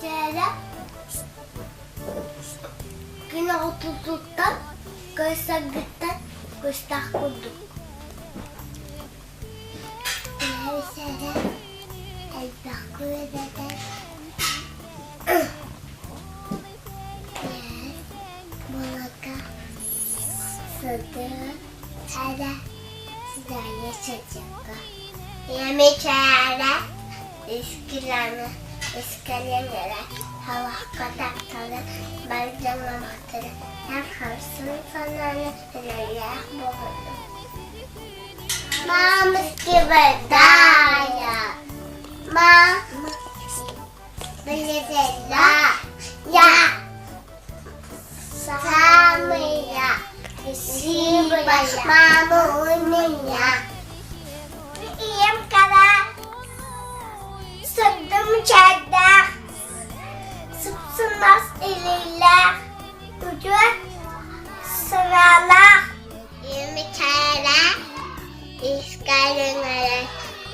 kere yine oturduktan göstergitten göster kurduk. Bir kere elbak kurduk. Molaka sıdı hele sizlerle çocuklar. Yemeklere İskelelere hava kadakları barcalamakları her harsın sanarlı neler bulundu. Mamus gibi daya ma bilirler ya samaya sibaya mamunya iyem kadar Sırdım çardak, sıpsınmaz eliyle, ucu sıralar. 20 kere iskelelere,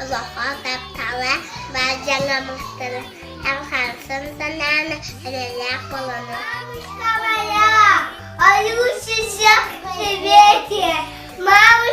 uzağa daptalar, barcalamıştır. Hem harsın sanarlı neler bulunur. Kamera, ayı uçuşu, seviyeti, mavi